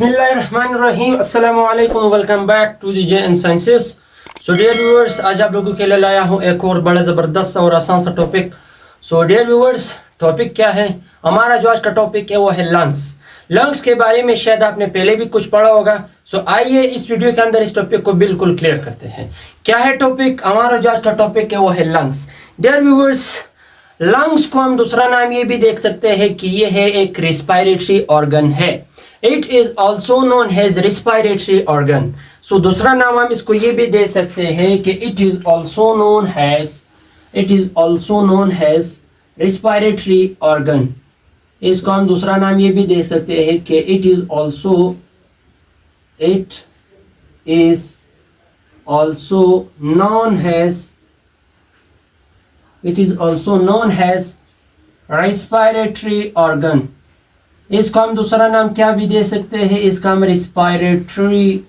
बिस्मिल्लाहिर्रहमानिर्रहीम अस्सलामु अलैकुम welcome back to the J N sciences. So dear viewers, आज आप लोगों के लिए लाया हूँ एक और बड़ा ज़बरदस्त और आसान सा topic. So dear viewers, topic क्या है हमारा? जो आज का टॉपिक है वो है लंग्स। लंग्स के बारे में शायद आपने पहले भी कुछ पढ़ा होगा। सो आइए इस वीडियो के अंदर इस टॉपिक को बिल्कुल क्लियर करते हैं। क्या है टॉपिक? हमारा जो आज का टॉपिक है वो है लंग्स। डियर व्यूअर्स, लंग्स को हम दूसरा नाम ये भी देख सकते हैं कि ये है एक रिस्पायरेटरी ऑर्गन है। It is also known as respiratory organ. So दूसरा नाम हम इसको ये भी दे सकते हैं कि it is also known as respiratory organ. इसको हम दूसरा नाम ये भी दे सकते हैं कि it is also known as respiratory organ. इसको हम दूसरा नाम क्या भी दे सकते हैं? इसका हम रेस्पिरेटरी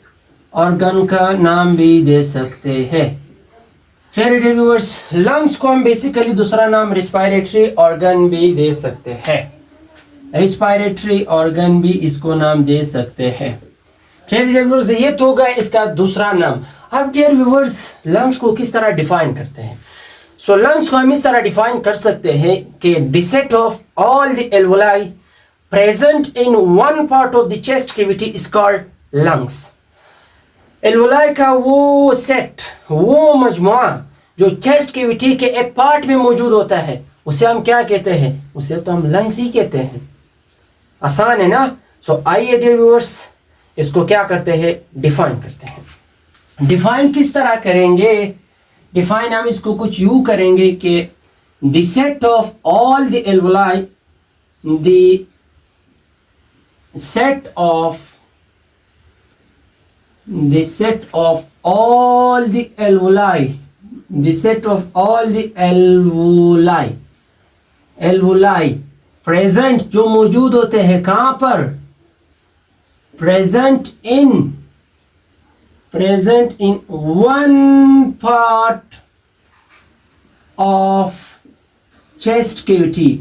ऑर्गन का नाम भी दे सकते हैं। डियर व्यूअर्स, लंग्स को हम बेसिकली दूसरा नाम रेस्पिरेटरी ऑर्गन भी दे सकते हैं। रेस्पिरेटरी ऑर्गन भी इसको नाम दे सकते हैं। डियर व्यूअर्स, ये तो होगा इसका दूसरा नाम। अब डियर व्यूअर्स, लंग्स को किस तरह डिफाइन करते हैं? सो लंग्स को हम इस तरह डिफाइन कर सकते हैं कि the set of all the alveoli present in one part of the chest cavity is called lungs. Alveoli का वो सेट, वो मजमुआ जो चेस्ट कैविटी के एक पार्ट में मौजूद होता है, उसे हम क्या कहते हैं? उसे तो हम लंग्स ही कहते हैं। आसान है ना? सो आइए डियर व्यूअर्स, इसको क्या करते हैं? डिफाइन करते हैं। डिफाइन किस तरह करेंगे? डिफाइन हम इसको कुछ यूं करेंगे कि the set of all the alveoli, the set of all the alveoli present जो मौजूद होते हैं कहां पर? present in one part of chest cavity,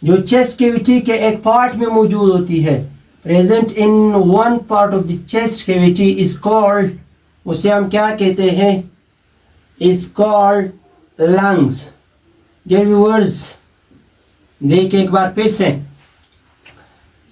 जो चेस्ट कैविटी के एक पार्ट में मौजूद होती है। Present in one part of the chest cavity is called, उसे हम क्या कहते हैं? Is called lungs. Dear viewers, देखिए एक बार फिर से,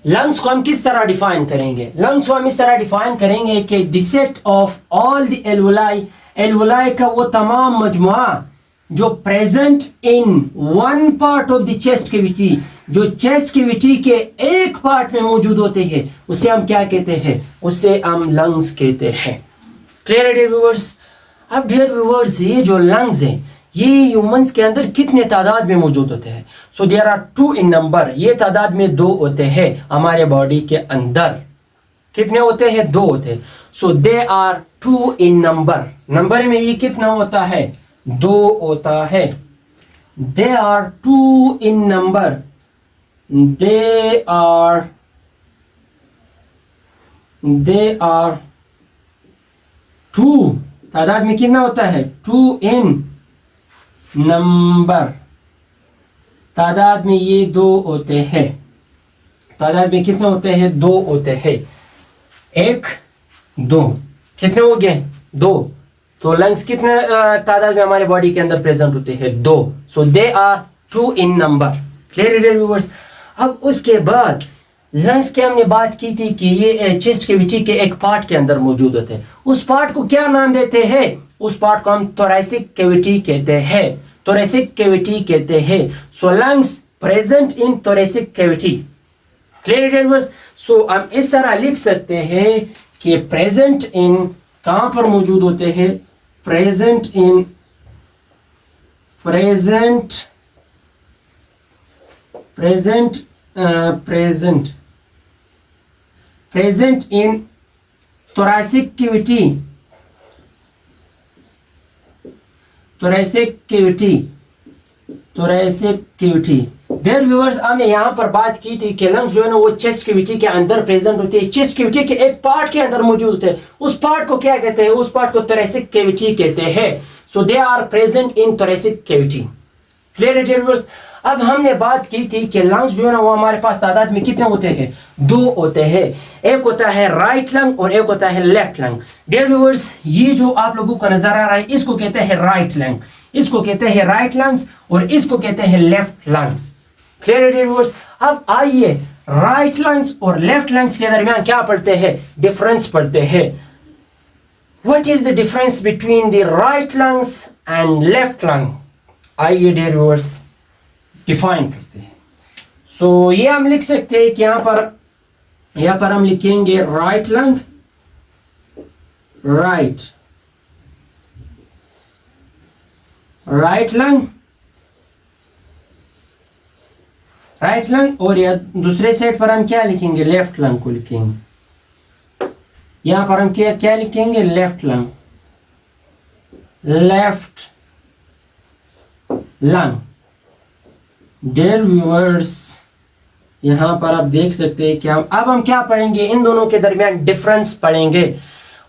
लंग्स को हम किस तरह डिफाइन करेंगे? लंग्स को हम इस तरह डिफाइन करेंगे कि the set of all the alveoli, alveoli का वो तमाम मजमुआ जो present in one part of the chest cavity, जो चेस्ट कैविटी के एक पार्ट में मौजूद होते हैं, उसे हम क्या कहते हैं? उसे हम लंग्स कहते हैं। क्लियर है डियर व्यूअर्स? अब डियर व्यूअर्स, ये जो लंग्स हैं ये ह्यूमंस के अंदर कितने तादाद में मौजूद होते हैं? So there are 2 in number. ये तादाद में 2 होते हैं हमारे बॉडी के अंदर। कितने होते हैं? 2 होते हैं। So they are 2 in number. Number में ये कितना होता है? 2 होता है। They are 2 in number. They are 2 तादाद में कितना होता है? 2 इन नंबर। तादाद में ये 2 होते हैं। तादाद में कितने होते हैं? 2 होते हैं। 1 2 कितने हो गए? 2। तो लंग्स कितने तादाद में हमारे बॉडी के अंदर प्रेजेंट होते हैं? 2। So they are 2 in number. Clear dear viewers? अब उसके बाद लंग्स की हमने बात की थी कि ये चेस्ट कैविटी के एक पार्ट के अंदर मौजूद होते हैं। उस पार्ट को क्या नाम देते हैं? उस पार्ट को हम थोरैसिक कैविटी कहते हैं। थोरैसिक कैविटी कहते हैं। So lungs present in thoracic cavity. Clear dear viewers? So हम इस तरह लिख सकते हैं कि प्रेजेंट इन कहां पर मौजूद होते हैं? Present in thoracic cavity। Dear viewers, हमने यहाँ पर बात की थी कि लंग्स जो है ना वो चेस्ट कैविटी के अंदर प्रेजेंट होते हैं। चेस्ट कैविटी के एक पार्ट के अंदर मौजूद होते हैं। उस पार्ट को क्या कहते हैं? उस पार्ट को thoracic कैविटी कहते हैं। So they are present in thoracic cavity. Clear है डियर व्यूअर्स? अब हमने बात की थी कि लंग्स जो है ना वो हमारे पास तादाद में कितने होते हैं, 2 होते हैं। एक होता है राइट लंग और एक होता है लेफ्ट लंग। डियर व्यूअर्स, ये जो आप लोगों को नजर आ रहा है इसको कहते हैं राइट लंग, इसको कहते हैं राइट लंग्स और इसको कहते हैं लेफ्ट लंग्स। क्लियर है डियर व्यूअर्स? अब आइए राइट लंग्स और लेफ्ट लंग्स के दरमियान क्या पढ़ते हैं, डिफरेंस पढ़ते हैं। What is the difference between the right lungs and left lung? आइए डियर व्यूअर्स डिफाइन करते हैं। सो ये हम लिख सकते हैं कि यहां पर हम लिखेंगे right lung, right lung, right lung, और या दूसरे साइड पर हम क्या लिखेंगे, लेफ्ट लंग को लिखेंगे। यहां पर हम क्या लिखेंगे, left lung, left lung. Dear viewers, यहां पर आप देख सकते हैं कि हम क्या पढ़ेंगे, इन दोनों के दरमियान डिफरेंस पढ़ेंगे।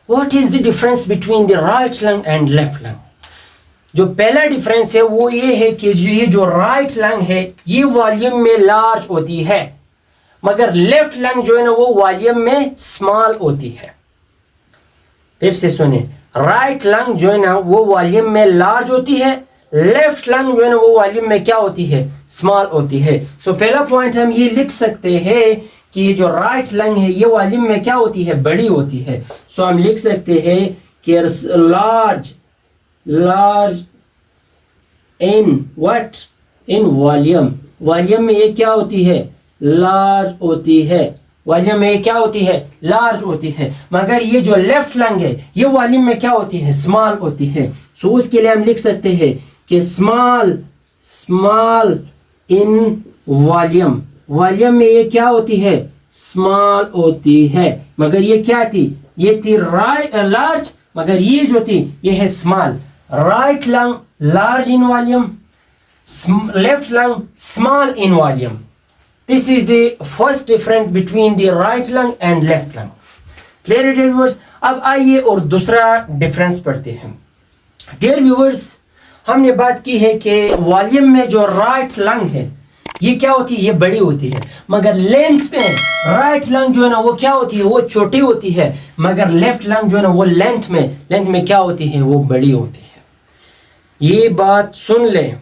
What is the difference between the right lung and left lung? जो पहला डिफरेंस है वो ये है कि ये जो राइट लंग है ये वॉल्यूम में लार्ज होती है, मगर लेफ्ट लंग जो है ना वो वॉल्यूम में स्मॉल होती है। फिर से सुने, राइट लंग जो है ना वो वॉल्यूम में लार्ज होती है, लेफ्ट लंग जो है ना वो वॉल्यूम में क्या होती है, स्मॉल होती है। सो पहला पॉइंट हम ये लिख सकते हैं कि ये जो राइट लंग है ये वॉल्यूम में क्या होती है, बड़ी होती है। सो हम लिख सकते हैं कि large in what, in volume. Volume में ये क्या होती है, लार्ज होती है। वॉल्यूम में क्या होती है, लार्ज होती है। मगर ये जो लेफ्ट लंग है ये वॉल्यूम में क्या होती है, स्मॉल होती है। सो उसके लिए हम लिख सकते हैं कि स्मॉल इन वॉल्यूम। वॉल्यूम में ये क्या होती है, स्मॉल होती है। मगर ये क्या थी, ये थी लार्ज, मगर ये जो थी ये है small. Right lung large in volume, left lung small in volume. This is the first difference between the right lung and left lung. Clear dear viewers? अब आइए और दूसरा डिफरेंस पढ़ते हैं। Dear viewers, हमने बात की है कि वॉल्यूम में जो राइट लंग है ये क्या होती है, ये बड़ी होती है। मगर लेंथ में राइट लंग जो है ना वो क्या होती है, वो छोटी होती है। मगर लेफ्ट लंग जो है ना वो लेंथ में क्या होती है, वो बड़ी होती है। ये बात सुन लें,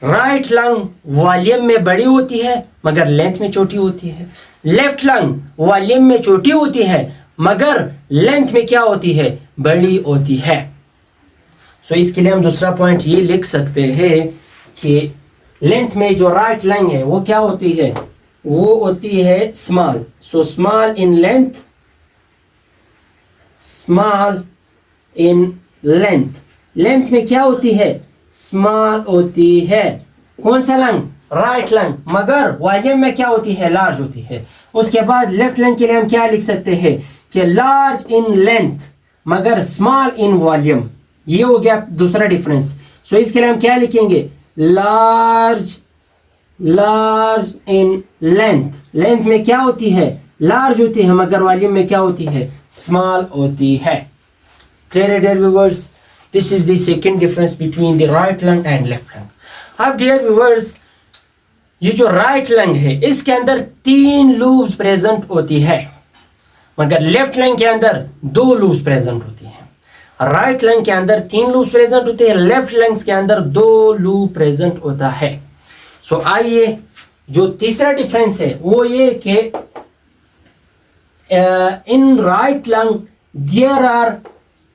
राइट लंग वॉल्यूम में बड़ी होती है मगर लेंथ में छोटी होती है। लेफ्ट लंग वॉल्यूम में छोटी होती है मगर लेंथ में क्या होती है, बड़ी होती है। सो इसके लिए हम दूसरा पॉइंट ये लिख सकते हैं कि लेंथ में जो राइट लंग है वो क्या होती है, वो होती है small. So small in length, small in length. Length में क्या होती है, स्मॉल होती है। कौन सा लंग, राइट लंग। मगर वॉल्यूम में क्या होती है, लार्ज होती है। उसके बाद लेफ्ट लंग के लिए हम क्या लिख सकते हैं कि लार्ज इन लेंथ मगर स्मॉल इन वॉल्यूम। ये हो गया दूसरा डिफरेंस। सो इसके लिए हम क्या लिखेंगे, लार्ज इन लेंथ। लेंथ में क्या होती है, लार्ज होती है मगर वॉल्यूम में क्या होती है, स्मॉल होती है। क्लियर है dear viewers? This is the second difference between the right lung and left lung. अब dear viewers, ये जो right lung है इसके अंदर 3 lobes प्रेजेंट होती है मगर लेफ्ट लंग के अंदर 2 lobes प्रेजेंट होती है। राइट लंग के अंदर 3 lobes प्रेजेंट होते हैं, लेफ्ट लंग्स के अंदर 2 lobes प्रेजेंट होता है। सो आइए जो तीसरा डिफरेंस है वो ये कि in right lung there are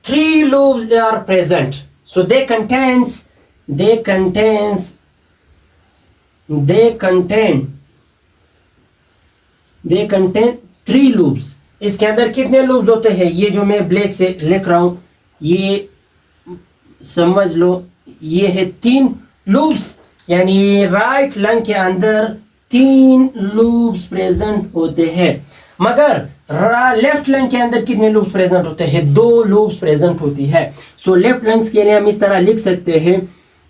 3 lobes are present. So they contain 3 lobes. इसके अंदर कितने lobes होते हैं, ये जो मैं ब्लैक से लिख रहा हूं ये समझ लो, ये है 3 lobes। यानी राइट लंग के अंदर 3 lobes प्रेजेंट होते हैं। मगर लेफ्ट लंग के अंदर कितने लूब्स प्रेजेंट होते हैं, 2 लूब्स प्रेजेंट होती है। सो लेफ्ट लंग्स के लिए हम इस तरह लिख सकते हैं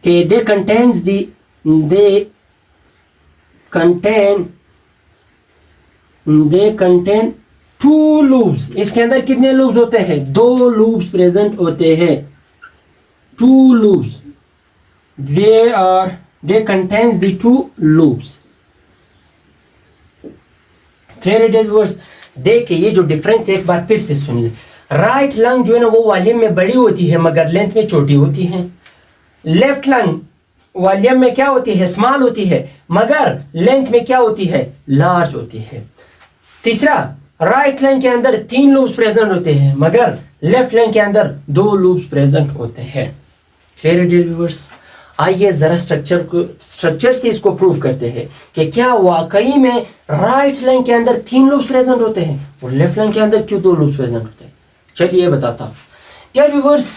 कि दे कंटेन 2 लूब्स। इसके अंदर कितने लूब्स होते हैं, 2 लूब्स प्रेजेंट होते हैं। 2 lobes, they are they contains the two loops. Clear it viewers? देखिए ये जो डिफरेंस एक बार फिर से सुन ले। राइट लंग जो है ना वो वॉल्यूम में बड़ी होती है मगर लेंथ में छोटी होती है। लेफ्ट लंग वॉल्यूम में क्या होती है, स्मॉल होती है, मगर लेंथ में क्या होती है, लार्ज होती है। तीसरा, राइट लंग के अंदर 3 लूप्स प्रेजेंट होते हैं मगर लेफ्ट लंग के अंदर 2 लूप्स प्रेजेंट होते हैं। Clear dear viewers? आइए जरा स्ट्रक्चर से इसको प्रूव करते हैं कि क्या वाकई में राइट लंग के अंदर 3 लूप्स प्रेजेंट होते हैं और लेफ्ट लंग के अंदर क्यों 2 लूप्स प्रेजेंट होते हैं। चलिए बताता हूँ। डियर व्यूअर्स,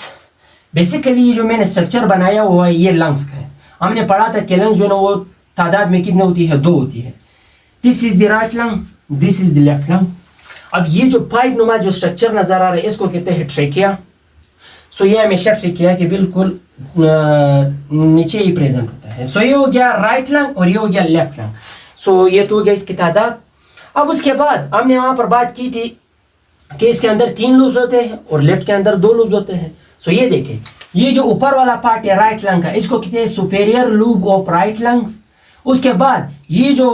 बेसिकली ये जो मैंने स्ट्रक्चर बनाया हुआ है ये लंग्स का है। हमने पढ़ा था कि लंग्स जो है ना वो तादाद में कितनी होती है, 2 होती है। This is the right lung, this is the left lung. अब ये जो पाइप नुमा जो स्ट्रक्चर नजर आ रहा है इसको कहते हैं ट्रेकिया। सो ये हमेशा ट्रेकिया के बिल्कुल नीचे ही प्रेजेंट होता है। सो ये हो गया राइट लंग और ये हो गया लेफ्ट लंग। सो ये तो हो गया इसकी तादाद। अब उसके बाद हमने वहां पर बात की थी कि इसके अंदर 3 लूप्स होते हैं और लेफ्ट के अंदर 2 लूप्स होते हैं। सो ये देखें, ये जो ऊपर वाला पार्ट है राइट लंग का इसको कहते हैं superior lube of right lungs. उसके बाद ये जो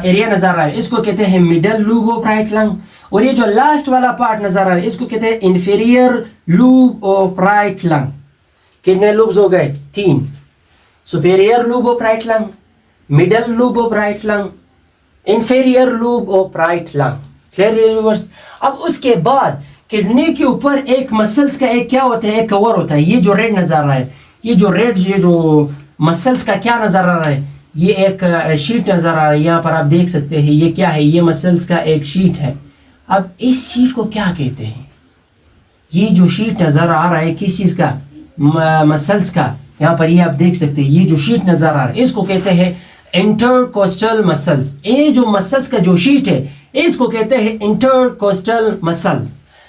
एरिया नजर आ रहा है इसको कहते हैं middle lube of right lung और ये जो लास्ट वाला पार्ट नजर आ रहा है इसको कहते हैं inferior lube of right lung. कितने लूब्स हो गए? 3। Superior lube of right lung, middle lube of right lung, inferior lube of right lung. Clear viewers? अब उसके बाद किडनी के ऊपर एक मसल्स का एक क्या होता है, एक कवर होता है। ये जो रेड नजर आ रहा है, ये जो मसल्स का क्या नजर आ रहा है, ये एक शीट नजर आ रहा है। यहाँ पर आप देख सकते हैं ये क्या है, ये मसल्स का एक शीट है। अब इस शीट को क्या कहते हैं? ये जो शीट नजर आ रहा है किस चीज का, मसल्स का। यहाँ पर ये आप देख सकते हैं ये जो शीट नजर आ रहा है इसको कहते हैं इंटरकोस्टल मसल्स। ये जो मसल्स का जो शीट है इसको कहते हैं intercostal muscle.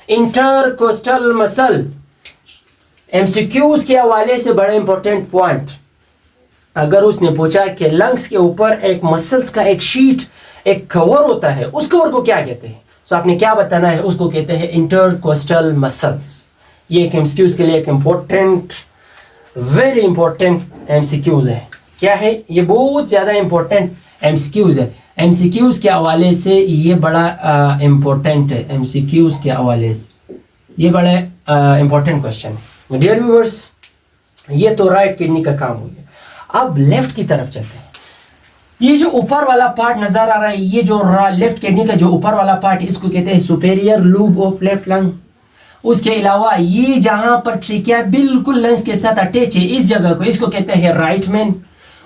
Intercostal muscle MCQs के हवाले से बड़ा इंपॉर्टेंट पॉइंट। अगर उसने पूछा कि लंग्स के ऊपर एक मसल्स का एक शीट, एक कवर होता है, उस कवर को क्या कहते हैं? तो आपने क्या बताना है? उसको कहते हैं इंटरकोस्टल मसल्स। ये एक एमसीक्यूज के लिए एक इंपॉर्टेंट, वेरी इंपॉर्टेंट एमसीक्यूज है। क्या है ये? बहुत ज्यादा इंपॉर्टेंट एमसीक्यूज है। एमसीक्यूज के हवाले से ये बड़ा इंपॉर्टेंट है। एमसीक्यूज के हवाले से ये बड़ा इंपॉर्टेंट क्वेश्चन है। डियर व्यूअर्स, ये तो राइट किडनी का काम हो गया। अब लेफ्ट की तरफ चलते हैं। ये जो ऊपर वाला पार्ट नजर आ रहा है, ये जो लेफ्ट किडनी का जो ऊपर वाला पार्ट इसको कहते हैं superior lube of left lung. उसके अलावा ये जहां पर ट्रेकिया बिल्कुल लंग्स के साथ अटैच है इस जगह को इसको कहते हैं राइट मेन।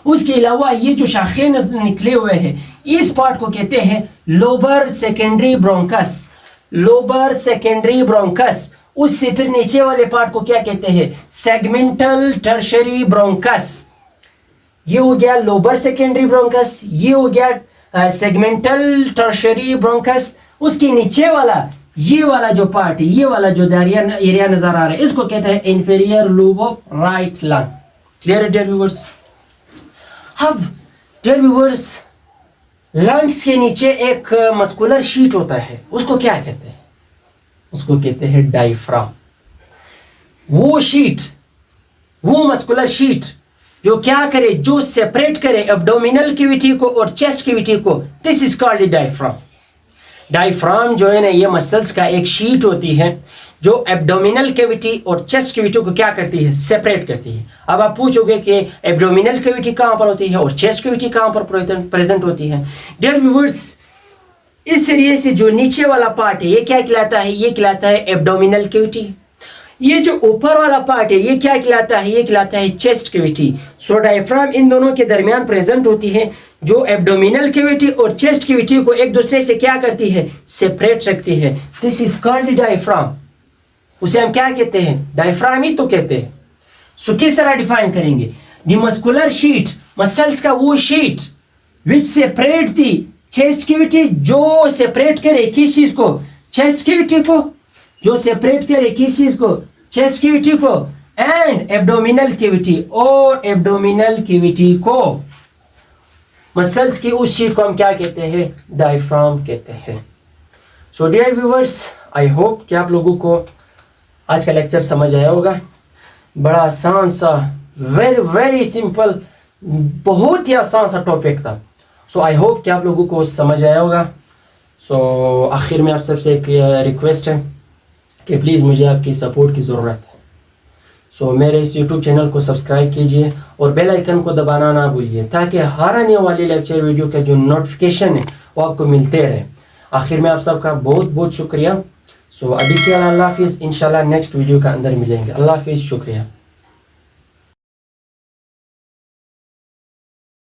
उसके अलावा ये जो शाखे निकले हुए हैं इस पार्ट को कहते हैं lobar secondary bronchus. Lobar secondary bronchus. उससे फिर नीचे वाले पार्ट को क्या कहते हैं? Segmental tertiary bronchus. ये हो गया लोबर सेकेंडरी ब्रोंकस, ये हो गया सेगमेंटल टर्शरी ब्रोंकस। उसके नीचे वाला ये वाला जो पार्ट है, ये वाला जो एरिया नजर आ रहा है इसको कहते हैं inferior lube of right lung. Clear है डियर व्यूअर्स? अब डियर व्यूअर्स, लंग्स के नीचे एक मस्कुलर शीट होता है, उसको क्या कहते हैं? उसको कहते हैं डायफ्राम। वो शीट, वो मस्कुलर शीट जो क्या करे, जो सेपरेट करे एब्डोमिनल कैविटी को और चेस्ट कैविटी को, this is called diaphragm. Diaphragm जो है ना ये मसल्स का एक शीट होती है जो एब्डोमिनल कैविटी और चेस्ट कैविटी को क्या करती है? सेपरेट करती है। अब आप पूछोगे कि एब्डोमिनल कैविटी कहां पर होती है और चेस्ट कैविटी कहां पर प्रेजेंट होती है? डियर व्यूअर्स, इस एरिया से जो नीचे वाला पार्ट है ये क्या कहलाता है? ये कहलाता है एब्डोमिनल कैविटी। ये जो ऊपर वाला पार्ट है ये क्या कहलाता है? ये कहलाता है चेस्ट कैविटी। सो डायफ्राम इन दोनों के दरमियान प्रेजेंट होती है जो एब्डोमिनल कैविटी और चेस्ट कैविटी को एक दूसरे से क्या करती है? सेपरेट रखती है। This is called diaphragm. उसे हम क्या कहते हैं? डायफ्राम ही तो कहते हैं। सो किस तरह डिफाइन करेंगे? द मस्कुलर शीट, मसल्स का वो sheet which separate the chest cavity, जो सेपरेट करे किस चीज को? चेस्ट कैविटी को। जो सेपरेट करे किस चीज को? चेस्ट कैविटी को एंड एब्डोमिनल कैविटी, और एब्डोमिनल कैविटी को मसल्स की उस शीट को हम क्या कहते हैं? डायफ्राम कहते हैं। So dear viewers, I hope कि आप लोगों को आज का लेक्चर समझ आया होगा। बड़ा आसान सा, वेरी वेरी सिंपल बहुत ही आसान सा टॉपिक था। सो आई होप कि आप लोगों को समझ आया होगा। सो आखिर में आप सबसे एक रिक्वेस्ट है कि प्लीज़ मुझे आपकी सपोर्ट की ज़रूरत है। सो मेरे इस यूट्यूब चैनल को सब्सक्राइब कीजिए और बेल आइकन को दबाना ना भूलिए, ताकि हर आने वाली लेक्चर वीडियो का जो नोटिफिकेशन है वो आपको मिलते रहे। आखिर में आप सबका बहुत बहुत शुक्रिया। सो अभी के लिए अल्लाह हाफिज़, इंशाल्लाह नेक्स्ट वीडियो का अंदर मिलेंगे। अल्लाह हाफिज़, शुक्रिया।